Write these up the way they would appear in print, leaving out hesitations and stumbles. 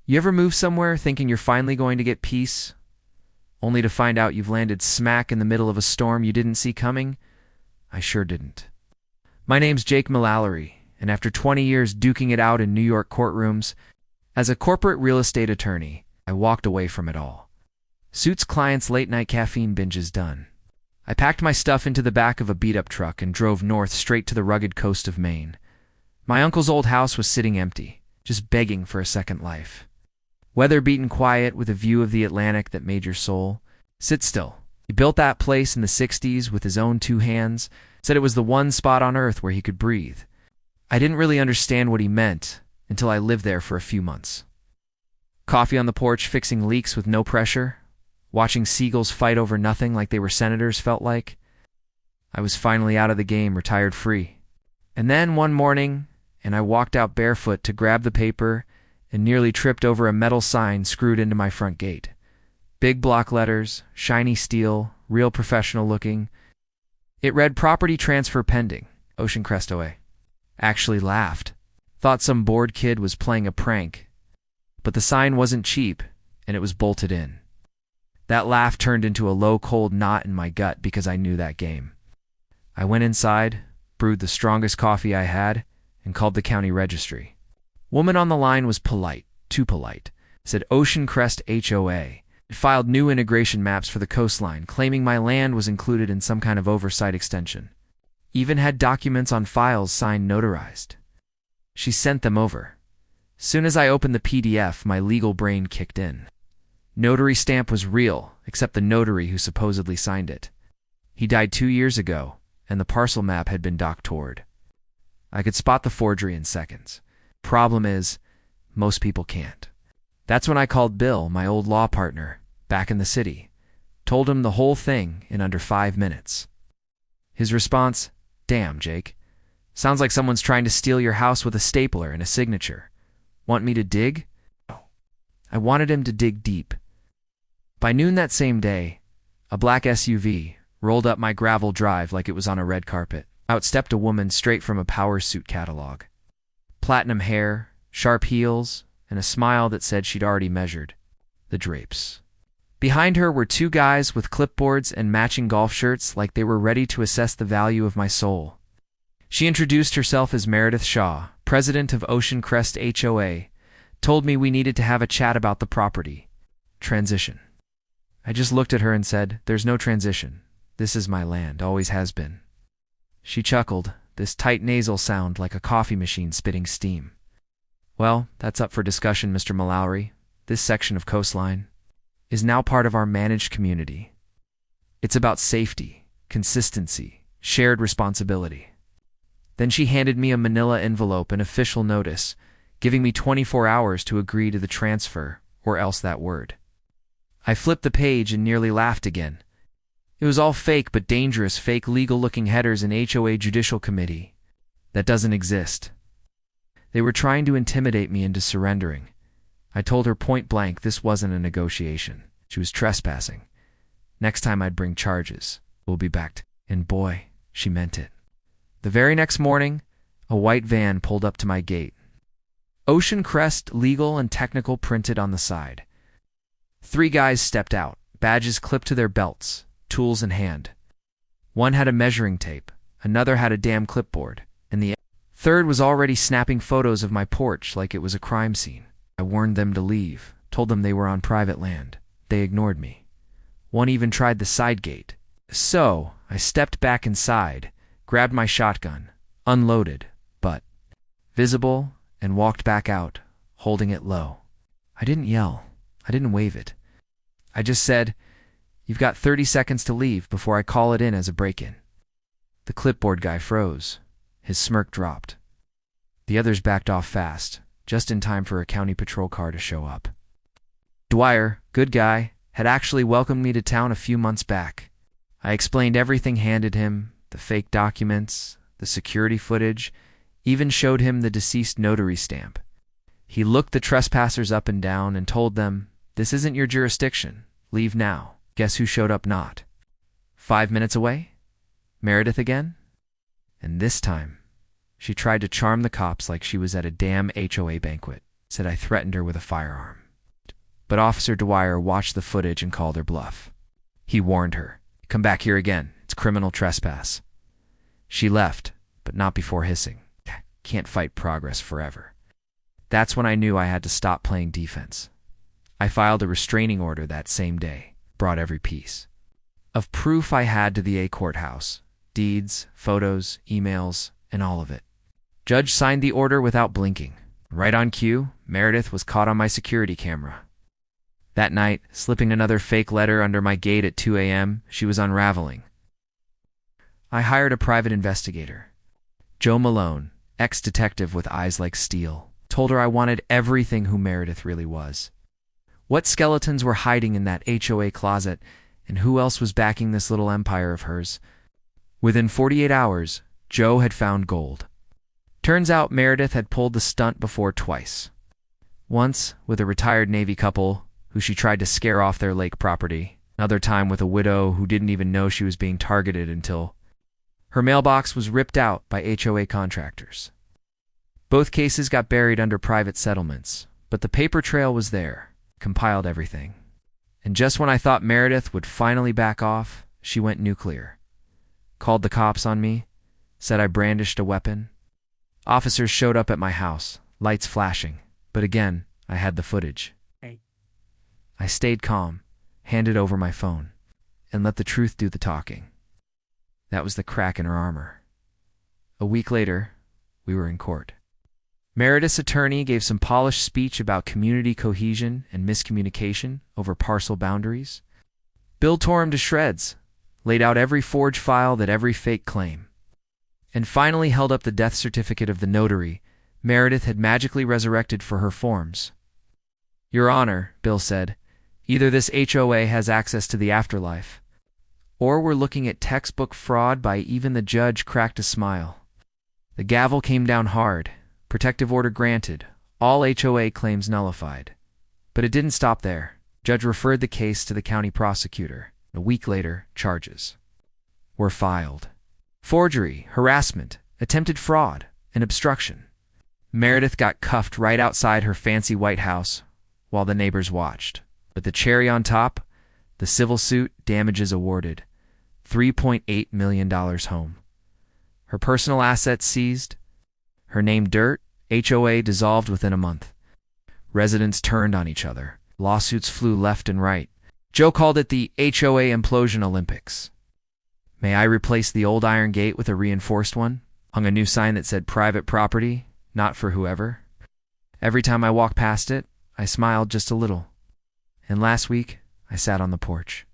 You ever move somewhere thinking you're finally going to get peace, only to find out you've landed smack in the middle of a storm you didn't see coming? I sure didn't. My name's Jake Mulallery, and after 20 years duking it out in New York courtrooms, as a corporate real estate attorney, I walked away from it all. Suits clients' late-night caffeine binges done. I packed my stuff into the back of a beat-up truck and drove north straight to the rugged coast of Maine. My uncle's old house was sitting empty, just begging for a second life. Weather-beaten quiet with a view of the Atlantic that made your soul sit still. He built that place in the 60s with his own 2 hands, said it was the one spot on earth where he could breathe. I didn't really understand what he meant until I lived there for a few months. Coffee on the porch fixing leaks with no pressure, watching seagulls fight over nothing like they were senators felt like. I was finally out of the game, retired free. And then one morning, I walked out barefoot to grab the paper and nearly tripped over a metal sign screwed into my front gate. Big block letters, shiny steel, real professional looking. It read property transfer pending, Oceancrest HOA. Actually laughed. Thought some bored kid was playing a prank. But the sign wasn't cheap, and it was bolted in. That laugh turned into a low, cold knot in my gut because I knew that game. I went inside, brewed the strongest coffee I had, and called the county registry. Woman on the line was polite, too polite. Said Oceancrest HOA. It filed new integration maps for the coastline, claiming my land was included in some kind of oversight extension. Even had documents on files signed notarized. She sent them over. Soon as I opened the PDF, my legal brain kicked in. Notary stamp was real, except the notary who supposedly signed it. He died 2 years ago, and the parcel map had been doctored. I could spot the forgery in seconds. Problem is, most people can't. That's when I called Bill, my old law partner, back in the city. Told him the whole thing in under 5 minutes. His response, "Damn, Jake. Sounds like someone's trying to steal your house with a stapler and a signature. Want me to dig?" I wanted him to dig deep. By noon that same day, a black SUV rolled up my gravel drive like it was on a red carpet. Out stepped a woman straight from a power suit catalog. Platinum hair, sharp heels, and a smile that said she'd already measured the drapes. Behind her were 2 guys with clipboards and matching golf shirts like they were ready to assess the value of my soul. She introduced herself as Meredith Shaw, president of Oceancrest HOA, told me we needed to have a chat about the property. Transition. I just looked at her and said, "There's no transition. This is my land, always has been." She chuckled, this tight nasal sound like a coffee machine spitting steam. "Well, that's up for discussion, Mr. Mulallery. This section of coastline is now part of our managed community. It's about safety, consistency, shared responsibility." Then she handed me a manila envelope and official notice, giving me 24 hours to agree to the transfer, or else that word. I flipped the page and nearly laughed again. It was all fake but dangerous fake legal-looking headers in HOA Judicial Committee. That doesn't exist. They were trying to intimidate me into surrendering. I told her point blank this wasn't a negotiation. She was trespassing. Next time I'd bring charges. We'll be back. And boy, she meant it. The very next morning, a white van pulled up to my gate. Oceancrest Legal and Technical printed on the side. 3 guys stepped out, badges clipped to their belts, tools in hand. One had a measuring tape, another had a damn clipboard, and the third was already snapping photos of my porch like it was a crime scene. I warned them to leave, told them they were on private land. They ignored me. One even tried the side gate. So, I stepped back inside, grabbed my shotgun, unloaded, but visible, and walked back out, holding it low. I didn't yell. I didn't wave it. I just said, "You've got 30 seconds to leave before I call it in as a break-in." The clipboard guy froze. His smirk dropped. The others backed off fast, just in time for a county patrol car to show up. Dwyer, good guy, had actually welcomed me to town a few months back. I explained everything handed him, the fake documents, the security footage, even showed him the deceased notary stamp. He looked the trespassers up and down and told them, "This isn't your jurisdiction. Leave now." Guess who showed up not? 5 minutes away? Meredith again? And this time, she tried to charm the cops like she was at a damn HOA banquet. said I threatened her with a firearm. But Officer Dwyer watched the footage and called her bluff. He warned her, "Come back here again. It's criminal trespass." She left, but not before hissing, "Can't fight progress forever." That's when I knew I had to stop playing defense. I filed a restraining order that same day, brought every piece of proof I had to the A courthouse, deeds, photos, emails, and all of it. Judge signed the order without blinking. Right on cue, Meredith was caught on my security camera. That night, slipping another fake letter under my gate at 2 a.m., she was unraveling. I hired a private investigator. Joe Malone, ex-detective with eyes like steel, told her I wanted everything who Meredith really was. What skeletons were hiding in that HOA closet, and who else was backing this little empire of hers? Within 48 hours, Joe had found gold. Turns out Meredith had pulled the stunt before twice. Once with a retired Navy couple who she tried to scare off their lake property. Another time with a widow who didn't even know she was being targeted until her mailbox was ripped out by HOA contractors. Both cases got buried under private settlements, but the paper trail was there, compiled everything. And just when I thought Meredith would finally back off, she went nuclear. Called the cops on me, said I brandished a weapon. Officers showed up at my house, lights flashing, but again, I had the footage. I stayed calm, handed over my phone, and let the truth do the talking. That was the crack in her armor. A week later, we were in court. Meredith's attorney gave some polished speech about community cohesion and miscommunication over parcel boundaries. Bill tore him to shreds, laid out every forged file that every fake claim, and finally held up the death certificate of the notary Meredith had magically resurrected for her forms. "Your Honor," Bill said, "either this HOA has access to the afterlife, or we're looking at textbook fraud." By even the judge cracked a smile. The gavel came down hard. Protective order granted. All HOA claims nullified. But it didn't stop there. Judge referred the case to the county prosecutor. A week later, charges were filed. Forgery, harassment, attempted fraud, and obstruction. Meredith got cuffed right outside her fancy White House while the neighbors watched. But the cherry on top, the civil suit, damages awarded. $3.8 million home. Her personal assets seized. Her name dirt. HOA dissolved within a month. Residents turned on each other. Lawsuits flew left and right. Joe called it the HOA Implosion Olympics. May I replace the old iron gate with a reinforced one? Hung a new sign that said private property, not for whoever. Every time I walked past it, I smiled just a little. And last week, I sat on the porch.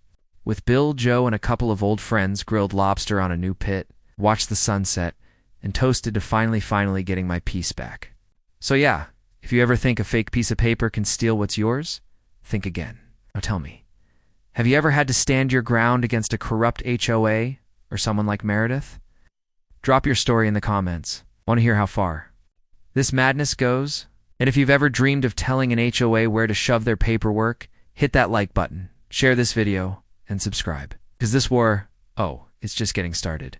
With Bill, Joe, and a couple of old friends, grilled lobster on a new pit, watched the sunset, and toasted to finally getting my peace back. So yeah, if you ever think a fake piece of paper can steal what's yours, think again. Now tell me, have you ever had to stand your ground against a corrupt HOA or someone like Meredith? Drop your story in the comments. I want to hear how far this madness goes. And if you've ever dreamed of telling an HOA where to shove their paperwork, hit that like button, share this video, and subscribe. Because this war, it's just getting started.